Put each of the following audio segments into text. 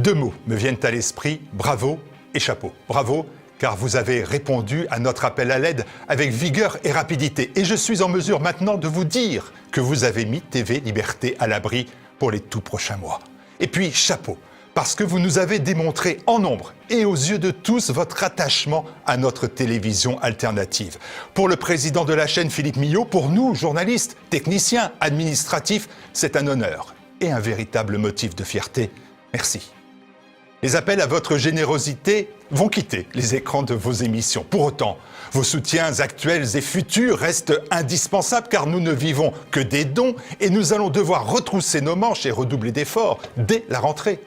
Deux mots me viennent à l'esprit, bravo et chapeau. Bravo, car vous avez répondu à notre appel à l'aide avec vigueur et rapidité. Et je suis en mesure maintenant de vous dire que vous avez mis TV Liberté à l'abri pour les tout prochains mois. Et puis, chapeau, parce que vous nous avez démontré en nombre et aux yeux de tous votre attachement à notre télévision alternative. Pour le président de la chaîne, Philippe Millot, pour nous, journalistes, techniciens, administratifs, c'est un honneur et un véritable motif de fierté. Merci. Les appels à votre générosité vont quitter les écrans de vos émissions. Pour autant, vos soutiens actuels et futurs restent indispensables car nous ne vivons que des dons et nous allons devoir retrousser nos manches et redoubler d'efforts dès la rentrée.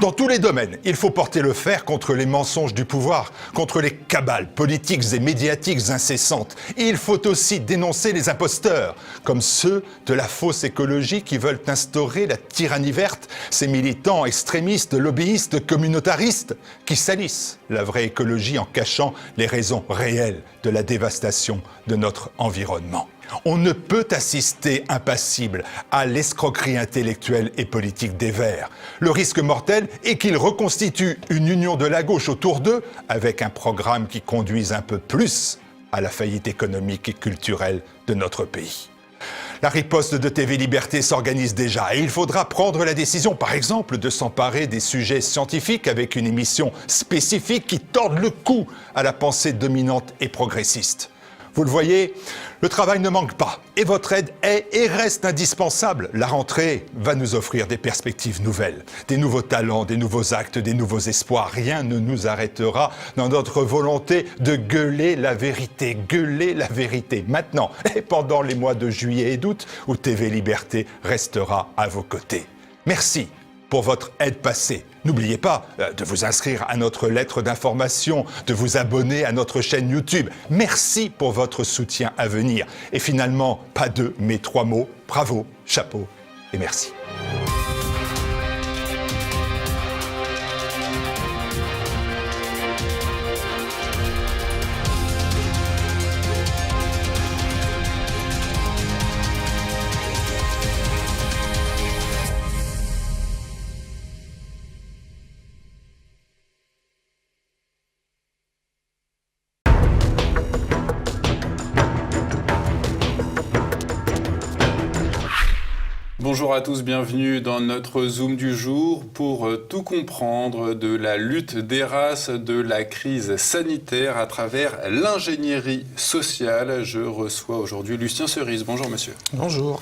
Dans tous les domaines, il faut porter le fer contre les mensonges du pouvoir, contre les cabales politiques et médiatiques incessantes. Et il faut aussi dénoncer les imposteurs, comme ceux de la fausse écologie qui veulent instaurer la tyrannie verte, ces militants extrémistes, lobbyistes, communautaristes, qui salissent la vraie écologie en cachant les raisons réelles de la dévastation de notre environnement. On ne peut assister impassible à l'escroquerie intellectuelle et politique des Verts. Le risque mortel est qu'ils reconstituent une union de la gauche autour d'eux avec un programme qui conduise un peu plus à la faillite économique et culturelle de notre pays. La riposte de TV Liberté s'organise déjà et il faudra prendre la décision, par exemple, de s'emparer des sujets scientifiques avec une émission spécifique qui torde le cou à la pensée dominante et progressiste. Vous le voyez, le travail ne manque pas et votre aide est et reste indispensable. La rentrée va nous offrir des perspectives nouvelles, des nouveaux talents, des nouveaux actes, des nouveaux espoirs. Rien ne nous arrêtera dans notre volonté de gueuler la vérité maintenant et pendant les mois de juillet et d'août où TV Liberté restera à vos côtés. Merci pour votre aide passée. N'oubliez pas de vous inscrire à notre lettre d'information, de vous abonner à notre chaîne YouTube. Merci pour votre soutien à venir. Et finalement, pas deux, mais trois mots. Bravo, chapeau et merci. Bonjour à tous, bienvenue dans notre Zoom du jour pour tout comprendre de la lutte des races, de la crise sanitaire à travers l'ingénierie sociale. Je reçois aujourd'hui Lucien Cerise. Bonjour monsieur. Bonjour.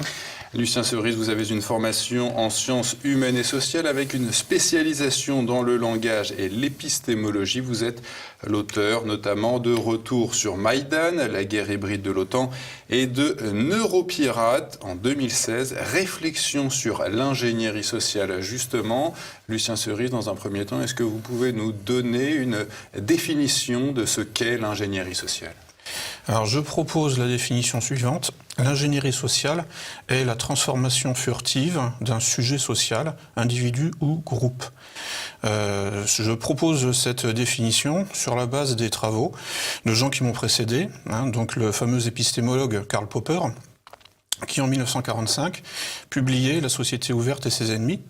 Lucien Cerise, vous avez une formation en sciences humaines et sociales avec une spécialisation dans le langage et l'épistémologie. Vous êtes l'auteur notamment de Retour sur Maïdan, la guerre hybride de l'OTAN, et de Neuropirates en 2016, réflexion sur l'ingénierie sociale. Justement, Lucien Cerise, dans un premier temps, est-ce que vous pouvez nous donner une définition de ce qu'est l'ingénierie sociale ? Alors je propose la définition suivante. L'ingénierie sociale est la transformation furtive d'un sujet social, individu ou groupe. Je propose cette définition sur la base des travaux de gens qui m'ont précédé, donc le fameux épistémologue Karl Popper, qui en 1945 publiait La société ouverte et ses ennemis,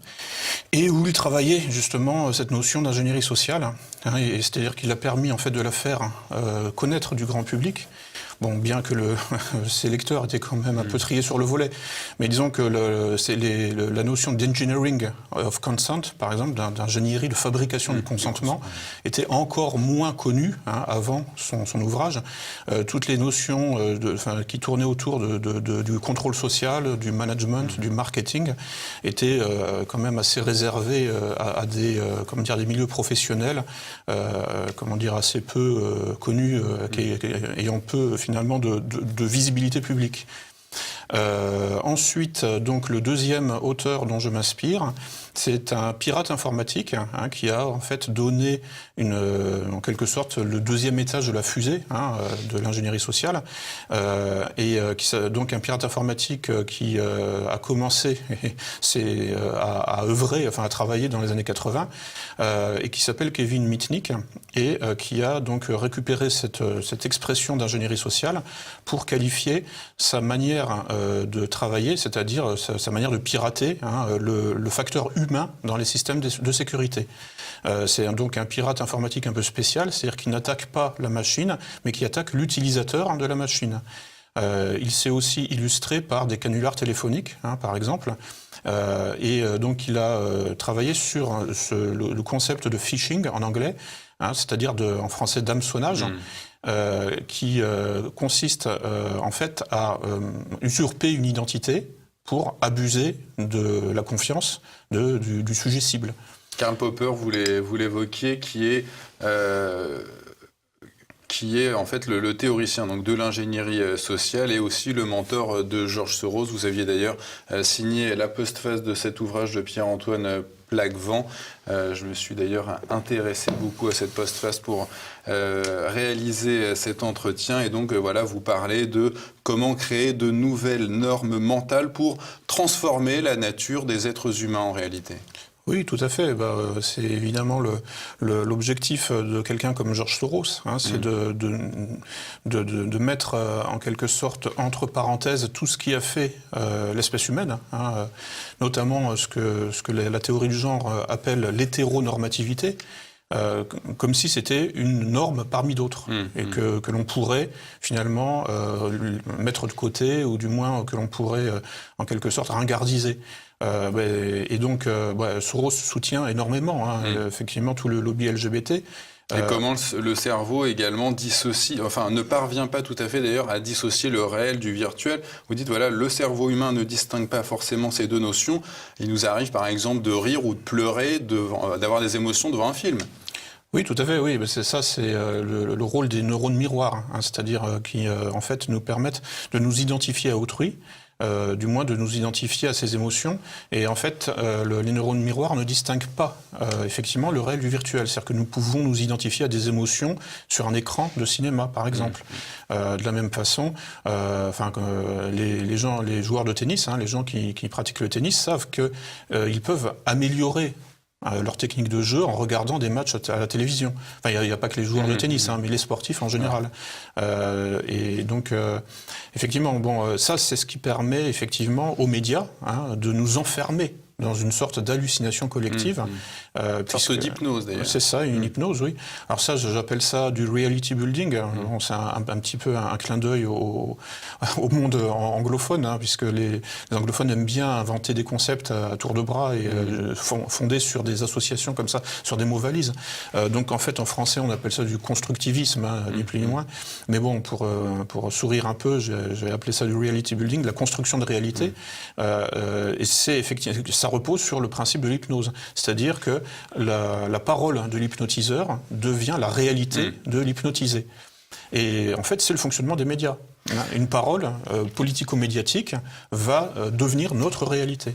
et où il travaillait justement cette notion d'ingénierie sociale, c'est-à-dire qu'il a permis en fait de la faire connaître du grand public. Bon, bien que ses lecteurs étaient quand même un peu triés sur le volet, mais disons que la notion d'engineering of consent, par exemple, d'ingénierie de fabrication du consentement, était encore moins connue avant son ouvrage. Toutes les notions qui tournaient autour du contrôle social, du management, du marketing, étaient quand même assez réservées à des milieux professionnels, assez peu connus, ayant peu finalement de visibilité publique. Ensuite, donc le deuxième auteur dont je m'inspire, c'est un pirate informatique qui a en fait donné en quelque sorte le deuxième étage de la fusée de l'ingénierie sociale, donc un pirate informatique qui a commencé à œuvrer, à travailler dans les années 80, et qui s'appelle Kevin Mitnick, et qui a donc récupéré cette expression d'ingénierie sociale pour qualifier sa manière de travailler, c'est-à-dire sa manière de pirater le facteur humain dans les systèmes de sécurité. C'est donc un pirate informatique un peu spécial, c'est-à-dire qu'il n'attaque pas la machine, mais qui attaque l'utilisateur de la machine. Il s'est aussi illustré par des canulars téléphoniques, par exemple, et donc il a travaillé sur le concept de phishing en anglais, c'est-à-dire en français d'hameçonnage, qui consiste en fait à usurper une identité pour abuser de la confiance du sujet cible. Karl Popper, vous l'évoquiez, qui est en fait le théoricien donc de l'ingénierie sociale et aussi le mentor de George Soros. Vous aviez d'ailleurs signé la postface de cet ouvrage de Pierre-Antoine Plaquevent. Je me suis d'ailleurs intéressé beaucoup à cette postface pour réaliser cet entretien et donc voilà, vous parlez de comment créer de nouvelles normes mentales pour transformer la nature des êtres humains en réalité. Oui, tout à fait. C'est évidemment l'objectif de quelqu'un comme George Soros, c'est de mettre en quelque sorte entre parenthèses tout ce qui a fait l'espèce humaine, notamment ce que la théorie du genre appelle l'hétéronormativité. Comme si c'était une norme parmi d'autres et que l'on pourrait finalement mettre de côté ou du moins que l'on pourrait en quelque sorte ringardiser. Et donc Soros soutient énormément effectivement tout le lobby LGBT. Et comment le cerveau également ne parvient pas tout à fait d'ailleurs à dissocier le réel du virtuel. Vous dites voilà, le cerveau humain ne distingue pas forcément ces deux notions. Il nous arrive par exemple de rire ou de pleurer, d'avoir des émotions devant un film. Oui, tout à fait, oui. C'est le rôle des neurones miroirs, c'est-à-dire qui en fait nous permettent de nous identifier à autrui. Du moins de nous identifier à ces émotions. Et en fait, les neurones miroirs ne distinguent pas effectivement le réel du virtuel. C'est-à-dire que nous pouvons nous identifier à des émotions sur un écran de cinéma, par exemple. De la même façon, les joueurs de tennis, les gens qui pratiquent le tennis savent qu'ils peuvent améliorer leur technique de jeu en regardant des matchs à la télévision. Enfin, il n'y a pas que les joueurs de tennis, mais les sportifs en général. Et donc, effectivement, ça, c'est ce qui permet effectivement aux médias de nous enfermer dans une sorte d'hallucination collective. Une sorte d'hypnose, d'ailleurs. C'est ça, une hypnose, oui. Alors ça, j'appelle ça du reality building. Bon, c'est un petit peu un clin d'œil au monde anglophone, puisque les anglophones aiment bien inventer des concepts à tour de bras et fondés sur des associations comme ça, sur des mots valises. Donc en fait, en français, on appelle ça du constructivisme, ni plus ni moins. Mais bon, pour sourire un peu, j'ai appelé ça du reality building, la construction de réalité. Et c'est effectivement, ça repose sur le principe de l'hypnose. C'est-à-dire que la parole de l'hypnotiseur devient la réalité de l'hypnotisé. Et en fait, c'est le fonctionnement des médias. Une parole politico-médiatique va devenir notre réalité.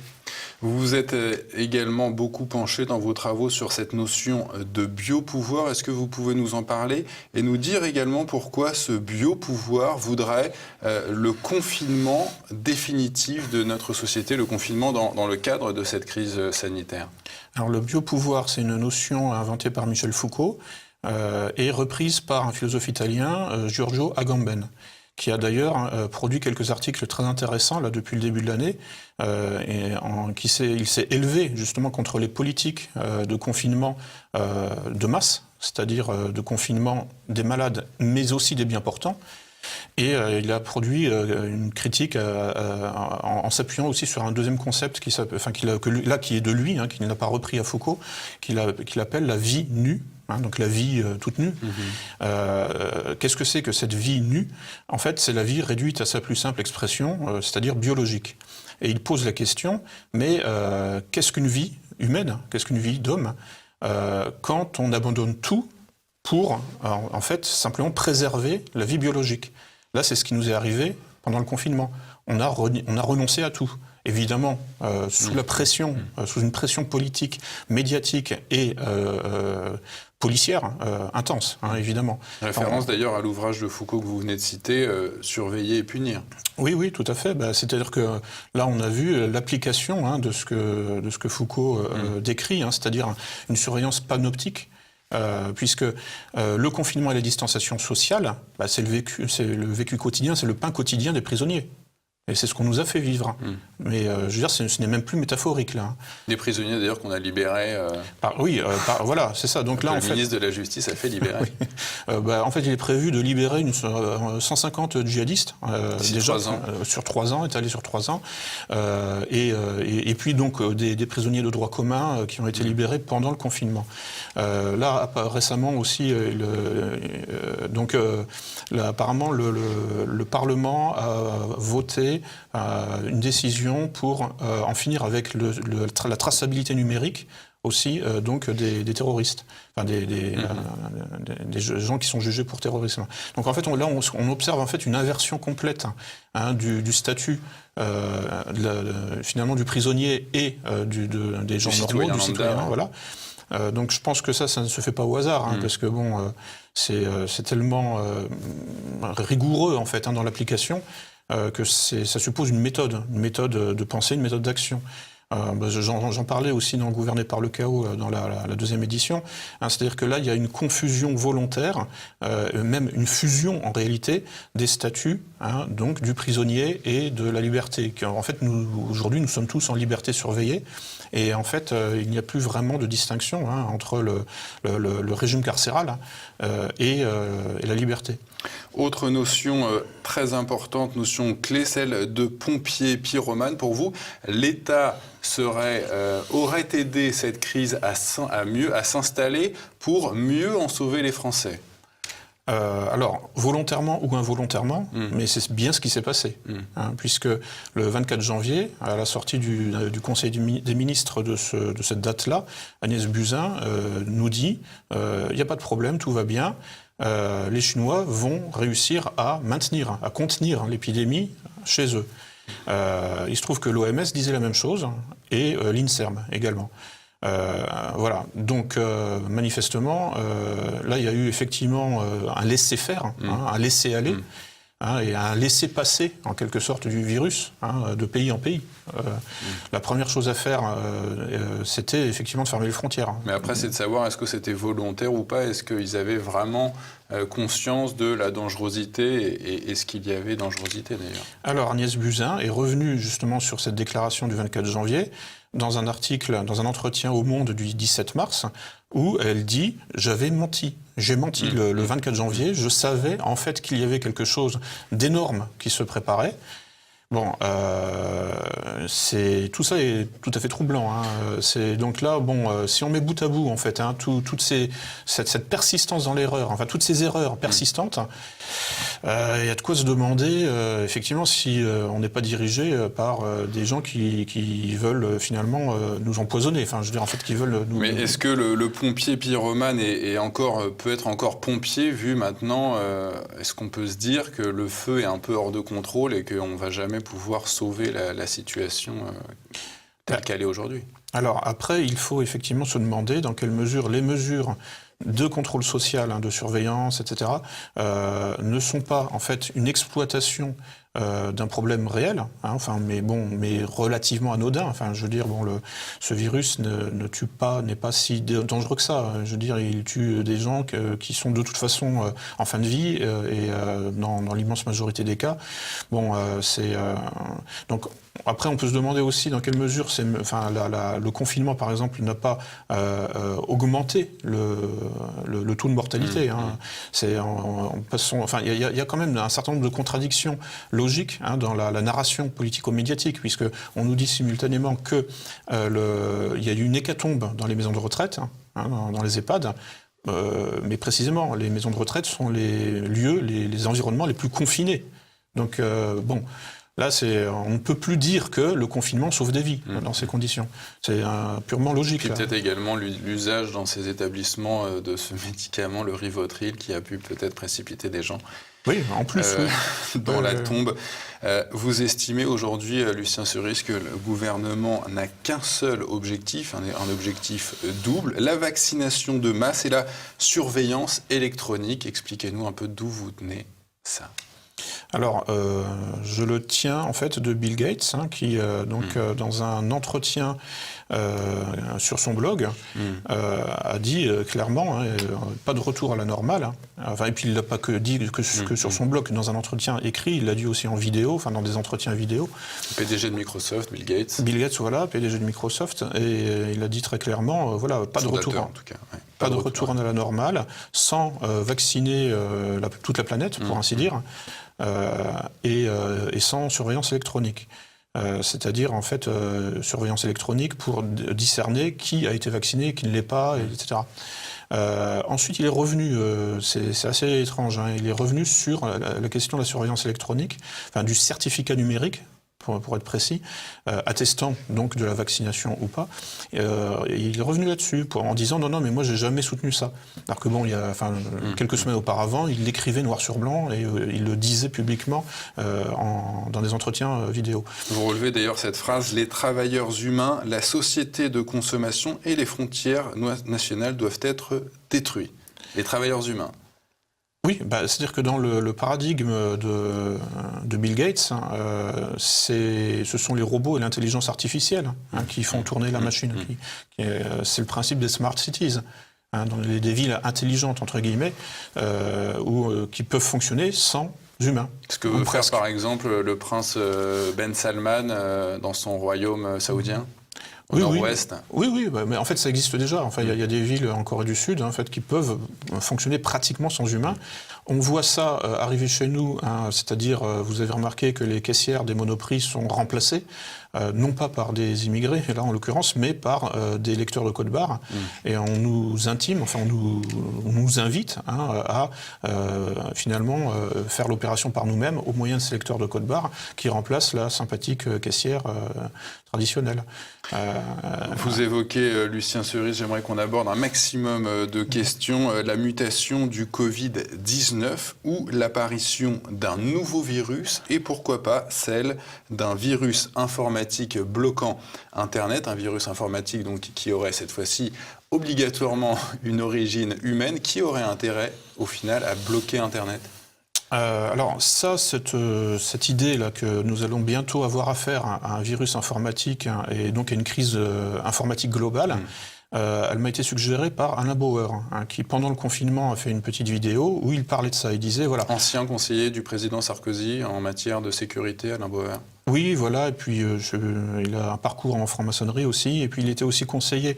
Vous vous êtes également beaucoup penché dans vos travaux sur cette notion de biopouvoir. Est-ce que vous pouvez nous en parler et nous dire également pourquoi ce biopouvoir voudrait le confinement définitif de notre société, le confinement dans le cadre de cette crise sanitaire? Alors le biopouvoir, c'est une notion inventée par Michel Foucault et reprise par un philosophe italien, Giorgio Agamben, qui a d'ailleurs produit quelques articles très intéressants là depuis le début de l'année. Il s'est élevé justement contre les politiques de confinement de masse, c'est-à-dire de confinement des malades, mais aussi des bien portants. Et il a produit une critique en s'appuyant aussi sur un deuxième concept qui est de lui, qu'il n'a pas repris à Foucault, qu'il appelle la vie nue. Donc la vie toute nue. Qu'est-ce que c'est que cette vie nue? En fait, c'est la vie réduite à sa plus simple expression, c'est-à-dire biologique. Et il pose la question, mais qu'est-ce qu'une vie humaine? Qu'est-ce qu'une vie d'homme quand on abandonne tout pour, en fait, simplement préserver la vie biologique? Là, c'est ce qui nous est arrivé pendant le confinement. On a renoncé à tout. Évidemment, sous la pression, sous une pression politique, médiatique et policière intense, évidemment. Référence d'ailleurs à l'ouvrage de Foucault que vous venez de citer, Surveiller et punir. Oui, tout à fait. C'est-à-dire que là, on a vu l'application de ce que Foucault décrit, c'est-à-dire une surveillance panoptique. Puisque le confinement et la distanciation sociale, c'est le vécu quotidien, c'est le pain quotidien des prisonniers. Et c'est ce qu'on nous a fait vivre. Mais je veux dire, ce n'est même plus métaphorique, là. Des prisonniers, d'ailleurs, qu'on a libérés. Voilà, c'est ça. Donc là, le ministre de la Justice a fait libérer. En fait, il est prévu de libérer 150 djihadistes, sur 3 ans, étalés sur 3 ans. Et puis, donc, des prisonniers de droit commun qui ont été libérés pendant le confinement. Là, récemment aussi, apparemment, le Parlement a voté une décision pour en finir avec la traçabilité numérique aussi des terroristes, enfin des gens qui sont jugés pour terrorisme. Donc en fait, on observe en fait une inversion complète du statut finalement du prisonnier et des gens normaux, du citoyen. Voilà. Donc je pense que ça ne se fait pas au hasard, parce que c'est tellement rigoureux en fait dans l'application. Que ça suppose une méthode de pensée, une méthode d'action. J'en parlais aussi dans Gouverner par le chaos dans la deuxième édition. C'est-à-dire que là, il y a une confusion volontaire, même une fusion en réalité des statuts donc du prisonnier et de la liberté. En fait, aujourd'hui, nous sommes tous en liberté surveillée. Et en fait, il n'y a plus vraiment de distinction entre le régime carcéral et la liberté. Autre notion très importante, notion clé, celle de pompier pyromane. Pour vous, l'État aurait aidé cette crise à s'installer pour mieux en sauver les Français? Alors, volontairement ou involontairement, mais c'est bien ce qui s'est passé. Puisque le 24 janvier, à la sortie du Conseil des ministres de cette date-là, Agnès Buzyn nous dit il n'y a pas de problème, tout va bien. Les Chinois vont réussir à contenir l'épidémie chez eux. Il se trouve que l'OMS disait la même chose, et l'INSERM également. Voilà, donc manifestement, là il y a eu effectivement un laisser-faire, un laisser-aller, et un laisser-passer en quelque sorte du virus, de pays en pays. La première chose à faire, c'était effectivement de fermer les frontières. Mais après, c'est de savoir est-ce que c'était volontaire ou pas, est-ce qu'ils avaient vraiment conscience de la dangerosité, et est-ce qu'il y avait dangerosité d'ailleurs? Alors Agnès Buzyn est revenue justement sur cette déclaration du 24 janvier, dans un article, dans un entretien au Monde du 17 mars, où elle dit « J'avais menti. J'ai menti le 24 janvier. Je savais en fait qu'il y avait quelque chose d'énorme qui se préparait. » Bon, tout ça est tout à fait troublant. C'est donc là, si on met bout à bout en fait, cette persistance dans l'erreur, enfin toutes ces erreurs persistantes, il y a de quoi se demander effectivement si on n'est pas dirigé par des gens qui veulent finalement nous empoisonner. Enfin, je veux dire en fait qui veulent nous. Mais est-ce que le pompier pyromane peut être encore pompier vu maintenant? Est-ce qu'on peut se dire que le feu est un peu hors de contrôle et qu'on va jamais pouvoir sauver la situation telle qu'elle est aujourd'hui? Alors après, il faut effectivement se demander dans quelle mesure les mesures de contrôle social, de surveillance, etc., ne sont pas en fait une exploitation d'un problème réel, mais relativement anodin. Enfin, je veux dire, ce virus ne tue pas, n'est pas si dangereux que ça. Je veux dire, il tue des gens qui sont de toute façon en fin de vie, et dans l'immense majorité des cas. Donc après, on peut se demander aussi dans quelle mesure le confinement, par exemple, n'a pas augmenté le taux de mortalité. Il y a quand même un certain nombre de contradictions logiques dans la narration politico-médiatique, puisque on nous dit simultanément que il y a eu une hécatombe dans les maisons de retraite, dans les EHPAD. Mais précisément, les maisons de retraite sont les lieux, les environnements les plus confinés. Donc là, on ne peut plus dire que le confinement sauve des vies dans ces conditions. C'est purement logique. Puis peut-être également l'usage dans ces établissements de ce médicament, le Rivotril, qui a pu peut-être précipiter des gens. Oui, en plus, dans la tombe. Vous estimez aujourd'hui, Lucien Cerise, que le gouvernement n'a qu'un seul objectif, un objectif double, la vaccination de masse et la surveillance électronique. Expliquez-nous un peu d'où vous tenez ça. Alors, je le tiens en fait de Bill Gates, qui dans un entretien sur son blog a dit clairement pas de retour à la normale. Enfin, et puis il l'a pas que dit que sur son blog, dans un entretien écrit, il l'a dit aussi en vidéo, enfin dans des entretiens vidéo. PDG de Microsoft, Bill Gates. Bill Gates, voilà, PDG de Microsoft, et il a dit très clairement, voilà, pas de retour. En tout cas, ouais. Pas de retour à la normale, sans vacciner toute la planète, pour ainsi dire, et sans surveillance électronique. C'est-à-dire, en fait, surveillance électronique pour discerner qui a été vacciné, qui ne l'est pas, etc. Ensuite, il est revenu, c'est assez étrange, il est revenu sur la question de la surveillance électronique, enfin du certificat numérique, pour être précis, attestant donc de la vaccination ou pas. Et il est revenu là-dessus en disant non, mais moi j'ai jamais soutenu ça. Alors que bon, quelques semaines auparavant, il l'écrivait noir sur blanc et il le disait publiquement dans des entretiens vidéo. Vous relevez d'ailleurs cette phrase: les travailleurs humains, la société de consommation et les frontières nationales doivent être détruits. Les travailleurs humains. Oui, c'est-à-dire que dans le paradigme de Bill Gates, ce sont les robots et l'intelligence artificielle qui font tourner la machine. C'est le principe des smart cities, dans des villes intelligentes, entre guillemets, qui peuvent fonctionner sans humains. Ce que veut faire par exemple le prince Ben Salman dans son royaume saoudien. Au nord-ouest. Oui, mais en fait ça existe déjà. Enfin, il y a des villes en Corée du Sud en fait, qui peuvent fonctionner pratiquement sans humains. On voit ça arriver chez nous, c'est-à-dire vous avez remarqué que les caissières des Monoprix sont remplacées, non pas par des immigrés, là en l'occurrence, mais par des lecteurs de code barre. Et on nous intime, enfin on nous invite à finalement faire l'opération par nous-mêmes au moyen de ces lecteurs de code barre qui remplacent la sympathique caissière traditionnelle. Vous évoquez, Lucien Cerise, j'aimerais qu'on aborde un maximum de questions. La mutation du Covid-19 ou l'apparition d'un nouveau virus et pourquoi pas celle d'un virus informatique bloquant Internet, un virus informatique donc, qui aurait cette fois-ci obligatoirement une origine humaine. Qui aurait intérêt au final à bloquer Internet ? Alors ça, cette idée-là que nous allons bientôt avoir affaire à un virus informatique et donc à une crise informatique globale, elle m'a été suggérée par Alain Bauer, qui pendant le confinement a fait une petite vidéo où il parlait de ça. Il disait, voilà... Ancien conseiller du président Sarkozy en matière de sécurité, Alain Bauer. Oui, voilà, et puis il a un parcours en franc-maçonnerie aussi, et puis il était aussi conseiller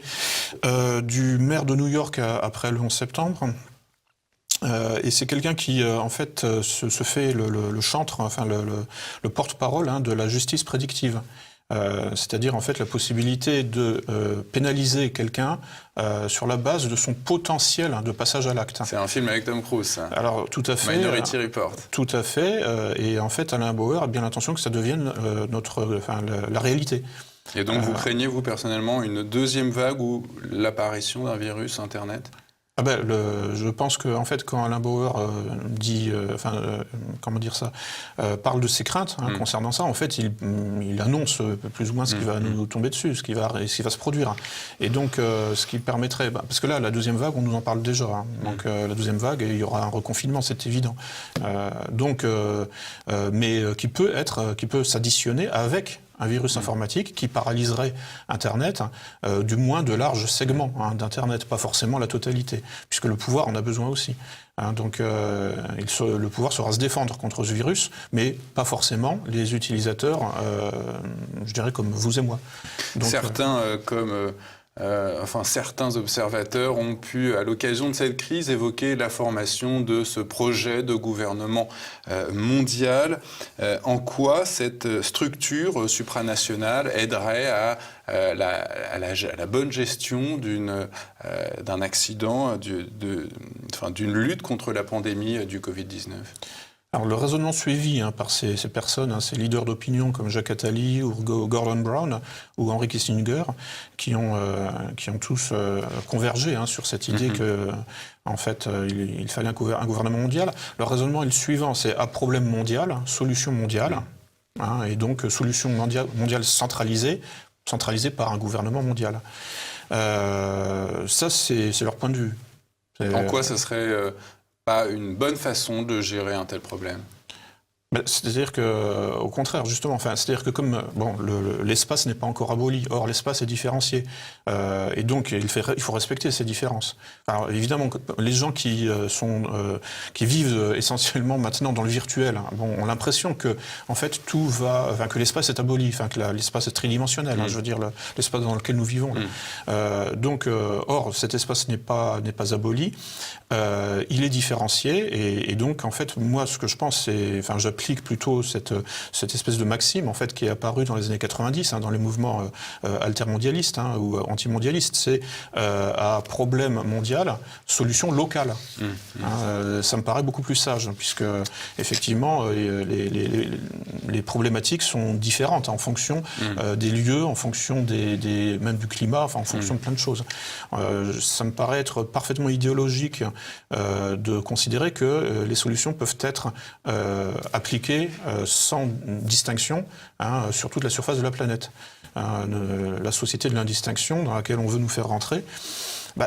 du maire de New York après le 11 septembre. Et c'est quelqu'un qui, en fait, se fait le chantre, enfin le porte-parole de la justice prédictive. C'est-à-dire, en fait, la possibilité de pénaliser quelqu'un sur la base de son potentiel de passage à l'acte. C'est un film avec Tom Cruise, ça. Alors, tout à fait. Minority Report. Tout à fait. Et en fait, Alain Bauer a bien l'intention que ça devienne la réalité. Et donc, vous craignez, vous, personnellement, une deuxième vague ou l'apparition d'un virus Internet ? Je pense que en fait, quand Alain Bauer dit, parle de ses craintes concernant ça, en fait, il annonce plus ou moins ce qui va nous tomber dessus, ce qui va se produire. Et donc, ce qui permettrait, parce que là, la deuxième vague, on nous en parle déjà. Donc, la deuxième vague, il y aura un reconfinement, c'est évident. Mais qui peut s'additionner avec un virus informatique qui paralyserait Internet, du moins de larges segments d'Internet, pas forcément la totalité, puisque le pouvoir en a besoin aussi. Donc le pouvoir saura se défendre contre ce virus, mais pas forcément les utilisateurs, je dirais comme vous et moi. Donc, certains observateurs ont pu, à l'occasion de cette crise, évoquer la formation de ce projet de gouvernement mondial. En quoi cette structure supranationale aiderait à la bonne gestion d'un accident, d'une lutte contre la pandémie du Covid-19 ? Alors, le raisonnement suivi par ces personnes, ces leaders d'opinion comme Jacques Attali ou Gordon Brown ou Henry Kissinger, qui ont tous convergé sur cette idée que, en fait, il fallait un gouvernement mondial. Le raisonnement est le suivant, c'est à problème mondial, solution mondiale, et donc solution mondiale centralisée par un gouvernement mondial. Ça, c'est leur point de vue. En quoi ce serait pas une bonne façon de gérer un tel problème ? C'est-à-dire que, au contraire, justement, c'est-à-dire que comme l'espace n'est pas encore aboli, or l'espace est différencié, et donc il faut respecter ces différences. Alors évidemment, les gens qui vivent essentiellement maintenant dans le virtuel, ont l'impression que en fait que l'espace est aboli, que l'espace est tridimensionnel. Je veux dire l'espace dans lequel nous vivons. Or cet espace n'est pas aboli, il est différencié, et donc en fait moi ce que je pense c'est, j'applique plutôt cette espèce de maxime en fait qui est apparue dans les années 90 dans les mouvements altermondialistes ou antimondialistes, c'est à problème mondial, solution locale. Ça me paraît beaucoup plus sage puisque effectivement les problématiques sont différentes en fonction des lieux, en fonction même du climat, en fonction de plein de choses. Ça me paraît être parfaitement idéologique de considérer que les solutions peuvent être appliquées sans distinction sur toute la surface de la planète. La société de l'indistinction dans laquelle on veut nous faire rentrer,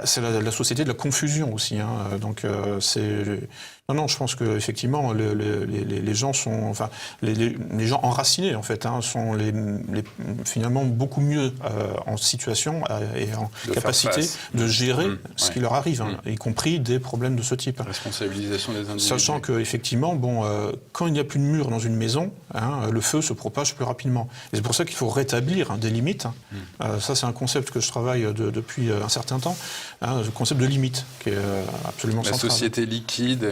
c'est la société de la confusion aussi. Non, je pense que effectivement les gens sont, les gens enracinés en fait, sont finalement beaucoup mieux en situation et en capacité de gérer ce qui leur arrive, y compris des problèmes de ce type. Responsabilisation des individus. Sachant que effectivement, quand il n'y a plus de mur dans une maison, le feu se propage plus rapidement. Et c'est pour ça qu'il faut rétablir des limites. Ça, c'est un concept que je travaille depuis un certain temps. Le concept de limite qui est absolument central. La société liquide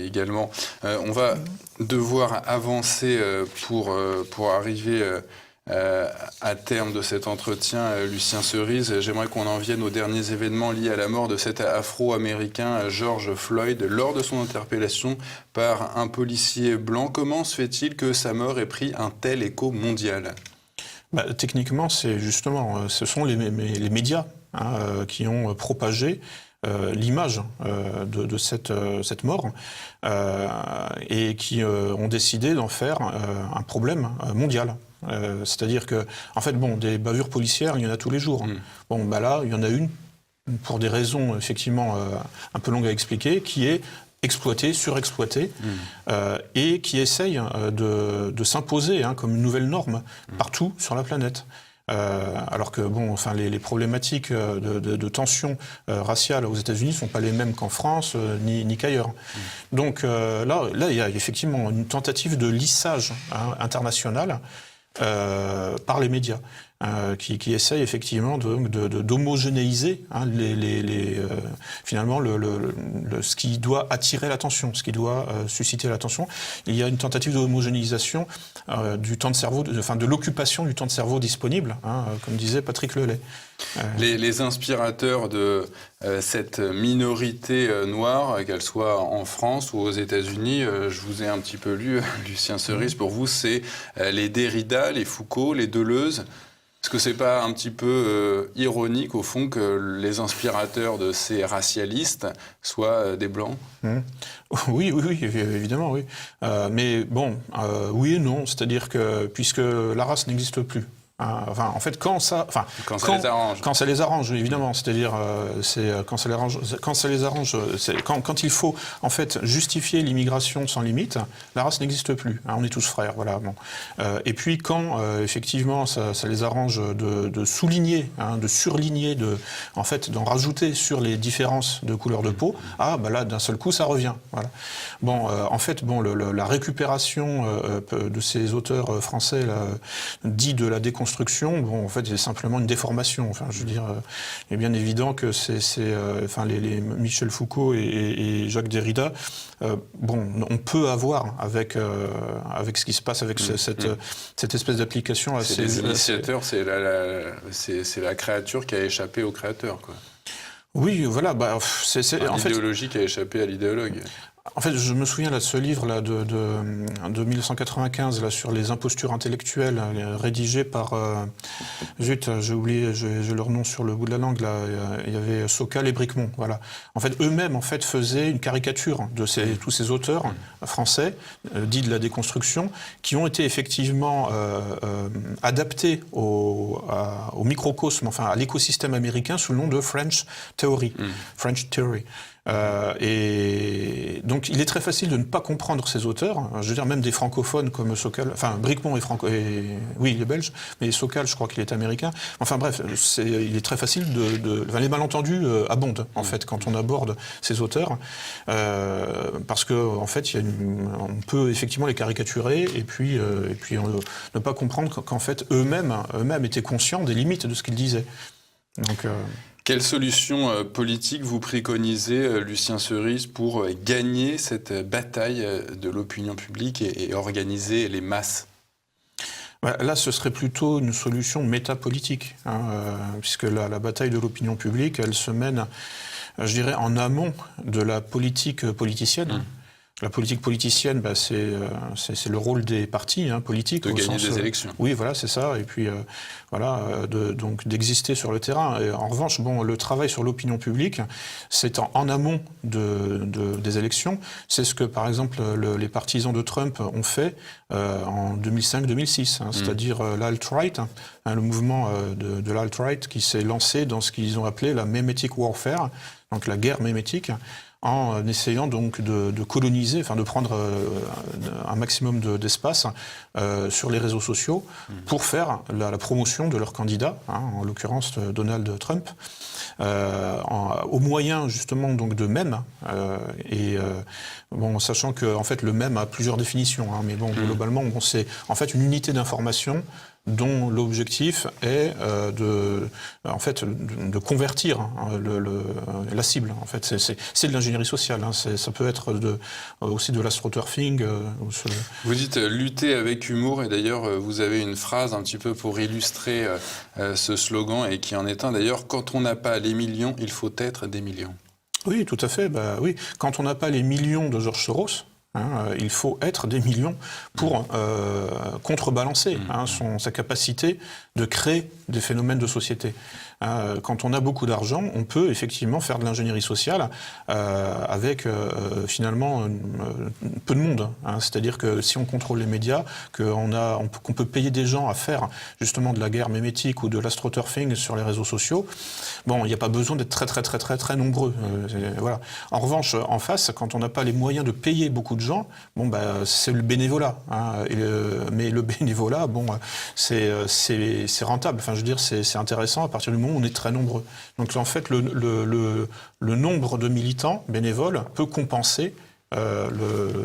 également. On va devoir avancer pour arriver à terme de cet entretien. Lucien Cerise, j'aimerais qu'on en vienne aux derniers événements liés à la mort de cet Afro-Américain George Floyd lors de son interpellation par un policier blanc. Comment se fait-il que sa mort ait pris un tel écho mondial ? Techniquement, ce sont les médias qui ont propagé l'image de cette mort et qui ont décidé d'en faire un problème mondial. C'est-à-dire que, en fait, des bavures policières, il y en a tous les jours. Là, il y en a une, pour des raisons effectivement un peu longues à expliquer, qui est exploitée, surexploitée, et qui essaye de s'imposer comme une nouvelle norme partout sur la planète. Alors que les problématiques de tension raciale aux États-Unis sont pas les mêmes qu'en France ni qu'ailleurs. Donc là, il y a effectivement une tentative de lissage international par les médias. Qui essaye effectivement d'homogénéiser finalement ce qui doit attirer l'attention, ce qui doit susciter l'attention. Il y a une tentative d'homogénéisation du temps de cerveau, de l'occupation du temps de cerveau disponible, comme disait Patrick Lelay. Les inspirateurs de cette minorité noire, qu'elle soit en France ou aux États-Unis, je vous ai un petit peu lu, Lucien Cerise, pour vous, c'est les Derrida, les Foucault, les Deleuze. Est-ce que c'est pas un petit peu ironique, au fond, que les inspirateurs de ces racialistes soient des Blancs ? Oui, évidemment, oui. Mais oui et non. C'est-à-dire que, puisque la race n'existe plus. En fait, quand ça les arrange, évidemment. C'est-à-dire, quand il faut en fait justifier l'immigration sans limite, la race n'existe plus. On est tous frères, voilà. Et puis quand effectivement ça les arrange de souligner, de surligner, d'en rajouter sur les différences de couleur de peau, là d'un seul coup ça revient. Voilà. La récupération de ces auteurs français dits de la déconstruction, en fait, c'est simplement une déformation. Je veux dire, il est bien évident que les Michel Foucault et Jacques Derrida, on peut avoir avec ce qui se passe avec cette espèce d'application. C'est les initiateurs, c'est la créature qui a échappé au créateur, quoi. Oui, voilà. L'idéologie qui a échappé à l'idéologue. En fait, je me souviens de ce livre de 1995 sur les impostures intellectuelles, rédigé par j'ai oublié, j'ai leur nom sur le bout de la langue là. Il y avait Sokal et Bricmont. Voilà. En fait, eux-mêmes faisaient une caricature de tous ces auteurs français dits de la déconstruction, qui ont été effectivement adaptés au microcosme, à l'écosystème américain sous le nom de French Theory. Et donc, il est très facile de ne pas comprendre ces auteurs. Je veux dire, même des francophones comme Sokal, enfin, Bricmont oui, il est belge, mais Sokal, je crois qu'il est américain. Enfin, bref, il est très facile enfin, les malentendus abondent, en fait, quand on aborde ces auteurs, parce que, en fait, on peut effectivement les caricaturer et puis ne pas comprendre qu'en fait, eux-mêmes étaient conscients des limites de ce qu'ils disaient. Donc, quelle solution politique vous préconisez, Lucien Cerise, pour gagner cette bataille de l'opinion publique et organiser les masses ? Là, ce serait plutôt une solution métapolitique, puisque la bataille de l'opinion publique, elle se mène, je dirais, en amont de la politique politicienne. La politique politicienne, c'est le rôle des partis politiques. De gagner des élections. Oui, voilà, c'est ça. Et puis, donc d'exister sur le terrain. Et en revanche, le travail sur l'opinion publique, c'est en amont des élections. C'est ce que, par exemple, les partisans de Trump ont fait en 2005-2006. C'est-à-dire l'alt-right, le mouvement de l'alt-right qui s'est lancé dans ce qu'ils ont appelé la memetic warfare, donc la guerre mémétique, en essayant donc de coloniser, enfin de prendre un maximum d'espace sur les réseaux sociaux pour faire la promotion de leur candidat, en l'occurrence Donald Trump, au moyen justement donc de mèmes, sachant que en fait le mème a plusieurs définitions, mais globalement c'est en fait une unité d'information dont l'objectif est de convertir la cible. En fait, c'est de l'ingénierie sociale. Ça peut être aussi de l'astroturfing. Vous dites lutter avec humour, et d'ailleurs vous avez une phrase un petit peu pour illustrer ce slogan, et qui en est un d'ailleurs: quand on n'a pas les millions, il faut être des millions. Oui, tout à fait. Oui. Quand on n'a pas les millions de George Soros, il faut être des millions pour contrebalancer sa capacité de créer des phénomènes de société. Quand on a beaucoup d'argent, on peut effectivement faire de l'ingénierie sociale avec finalement peu de monde. C'est-à-dire que si on contrôle les médias, qu'on peut payer des gens à faire justement de la guerre mémétique ou de l'astroturfing sur les réseaux sociaux, il n'y a pas besoin d'être très nombreux. Voilà. En revanche, en face, quand on n'a pas les moyens de payer beaucoup de gens, c'est le bénévolat. Mais le bénévolat, c'est rentable. Enfin, je veux dire, c'est intéressant à partir du moment où on est très nombreux. Donc en fait, le nombre de militants bénévoles peut compenser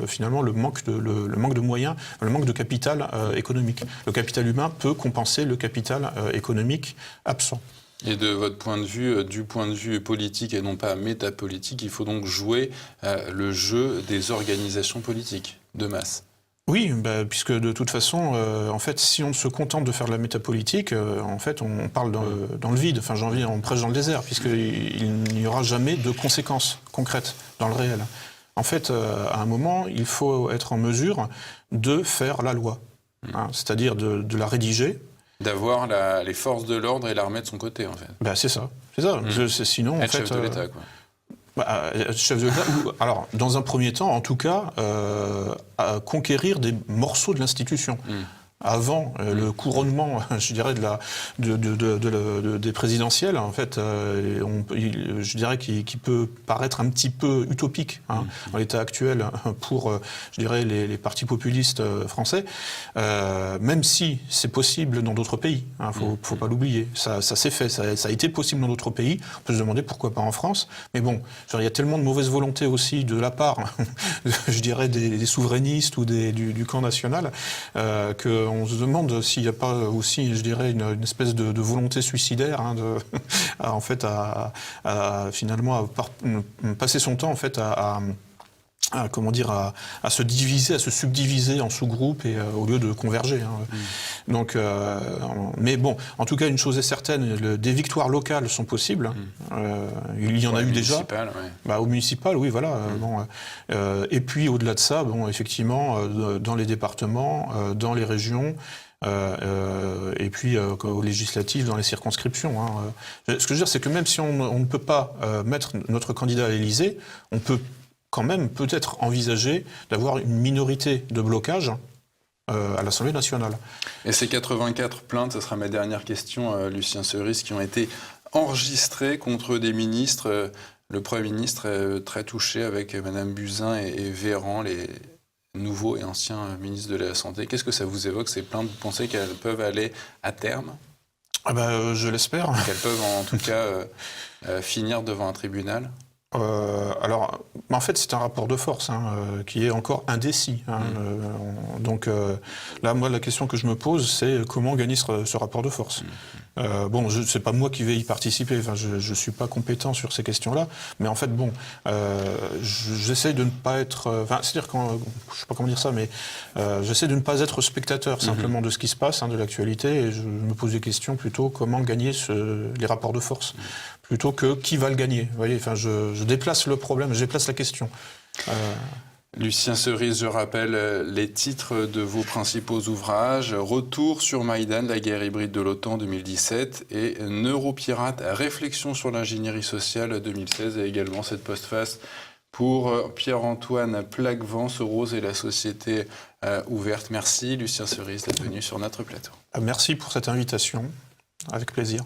finalement le manque de moyens, le manque de capital économique. Le capital humain peut compenser le capital économique absent. Et de votre point de vue, du point de vue politique et non pas métapolitique, il faut donc jouer le jeu des organisations politiques de masse. Oui, puisque de toute façon, en fait, si on se contente de faire de la métapolitique, en fait, on parle dans le vide. Enfin, on prêche dans le désert, puisqu'il n'y aura jamais de conséquences concrètes dans le réel. En fait, à un moment, il faut être en mesure de faire la loi, c'est-à-dire de la rédiger. D'avoir les forces de l'ordre et l'armée de son côté, en fait. C'est ça. Sinon, être chef de l'État, quoi. Chef de l'État, alors, dans un premier temps, en tout cas, à conquérir des morceaux de l'institution. Avant le couronnement, je dirais, des présidentielles, en fait, je dirais qu'il peut paraître un petit peu utopique dans l'état actuel pour, je dirais, les partis populistes français, même si c'est possible dans d'autres pays. Faut pas l'oublier. Ça s'est fait, ça a été possible dans d'autres pays. On peut se demander pourquoi pas en France. Mais il y a tellement de mauvaise volonté aussi de la part, je dirais, des souverainistes ou du camp national que on se demande s'il n'y a pas aussi, je dirais, une espèce de volonté suicidaire en fait, à finalement passer son temps en fait à se diviser, à se subdiviser en sous-groupes et au lieu de converger. Donc, mais en tout cas, une chose est certaine, des victoires locales sont possibles. Il y en a eu déjà. Au municipal, oui, voilà. Et puis, au-delà de ça, effectivement, dans les départements, dans les régions, et puis aux législatives, dans les circonscriptions. Ce que je veux dire, c'est que même si on ne peut pas mettre notre candidat à l'Élysée, on peut quand même peut-être envisager d'avoir une minorité de blocage à l'Assemblée nationale. Et ces 84 plaintes, ce sera ma dernière question, Lucien Cerise, qui ont été enregistrées contre des ministres Le Premier ministre est très touché avec Mme Buzyn et Véran, les nouveaux et anciens ministres de la Santé. Qu'est-ce que ça vous évoque, ces plaintes? Vous pensez qu'elles peuvent aller à terme? Je l'espère. Qu'elles peuvent en tout cas finir devant un tribunal? En fait, c'est un rapport de force qui est encore indécis. Donc là, moi, la question que je me pose, c'est comment gagner ce rapport de force. C'est pas moi qui vais y participer. Enfin, je suis pas compétent sur ces questions-là. Mais en fait, j'essaie de ne pas être. C'est-à-dire je sais pas comment dire ça, mais j'essaie de ne pas être spectateur simplement de ce qui se passe, de l'actualité. Et je me pose des questions plutôt comment gagner les rapports de force, plutôt que qui va le gagner. Vous voyez, enfin, je déplace le problème, je déplace la question. Lucien Cerise, je rappelle les titres de vos principaux ouvrages: Retour sur Maïdan, la guerre hybride de l'OTAN 2017, et Neuropirate, réflexion sur l'ingénierie sociale 2016, et également cette postface pour Pierre-Antoine Plaquevent, Rose et la société ouverte. Merci Lucien Cerise d'être venu sur notre plateau. Merci pour cette invitation, avec plaisir.